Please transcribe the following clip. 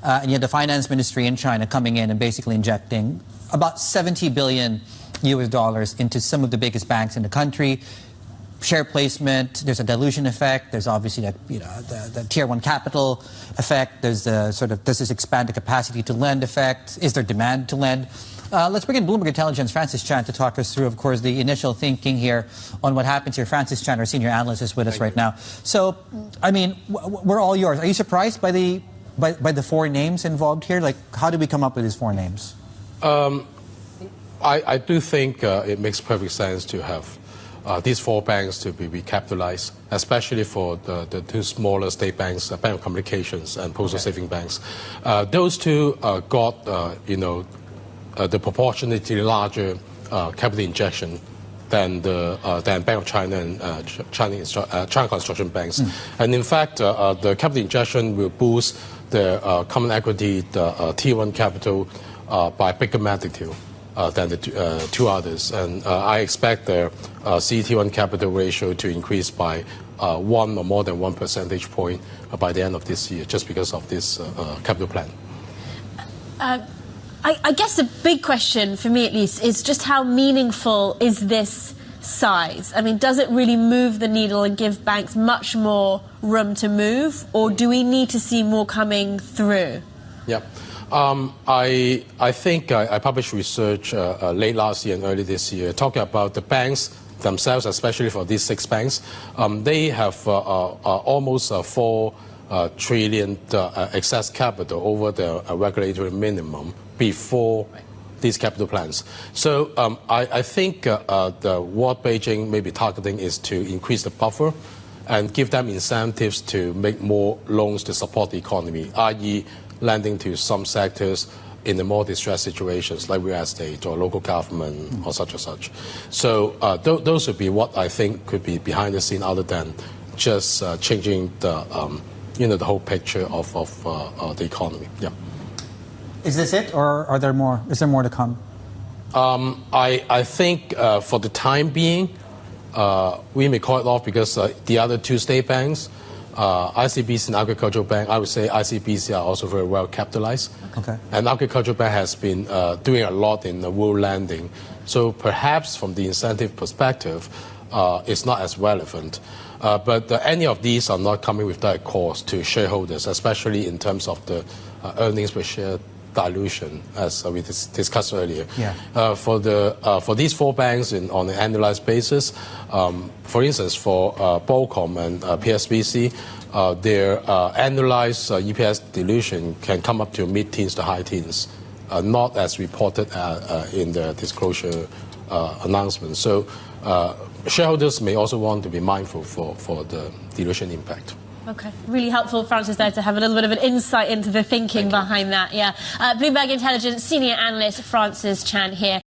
And you had the finance ministry in China coming in and basically injecting about $70 billion into some of the biggest banks in the country. Share placement, there's a dilution effect, there's obviously the tier one capital effect, there's the sort of, does this expand the capacity to lend effect, is there demand to lend? Let's bring in Bloomberg Intelligence, Francis Chan, to talk us through, of course, the initial thinking here on what happens here. Francis Chan, our senior analyst, is with us right now. So, I mean, we're all yours. Are you surprised by the four names involved here? Like, how did we come up with these four names? I do think it makes perfect sense to have these four banks to be recapitalized, especially for the two smaller state banks, Bank of Communications and Postal Saving Banks. Those two got, the proportionately larger capital injection than Bank of China and China Construction Banks. And in fact, the capital injection will boost the common equity, the Tier 1 capital by bigger magnitude than the two others. And I expect their CET1 capital ratio to increase by 1 or more than 1 percentage point by the end of this year, just because of this capital plan. I guess the big question, for me at least, is just how meaningful is this size? I mean, does it really move the needle and give banks much more room to move, or do we need to see more coming through? Yeah. I think I published research late last year and early this year talking about the banks themselves, especially for these 6 banks. They have almost 4 trillion excess capital over the regulatory minimum before these capital plans. So I think what Beijing may be targeting is to increase the buffer and give them incentives to make more loans to support the economy, i.e. lending to some sectors in the more distressed situations like real estate or local government or such or such. So those would be what I think could be behind the scene, other than just changing the the whole picture of the economy. Yeah. Is this it, or are there more? Is there more to come? I think for the time being, we may call it off because the other 2 state banks, ICBC and Agricultural Bank, I would say ICBC are also very well capitalized. Okay. And Agricultural Bank has been doing a lot in the rural lending. So perhaps from the incentive perspective, it's not as relevant. But any of these are not coming with direct cost to shareholders, especially in terms of the earnings per share dilution, as we discussed earlier. Yeah. For these 4 banks on an annualized basis, for instance, for Bocom and PSBC, their annualized EPS dilution can come up to mid-teens to high teens, not as reported in the disclosure announcement. So shareholders may also want to be mindful for the dilution impact. Okay, really helpful, Francis, there to have a little bit of an insight into the thinking behind that. Yeah, Bloomberg Intelligence senior analyst Francis Chan here.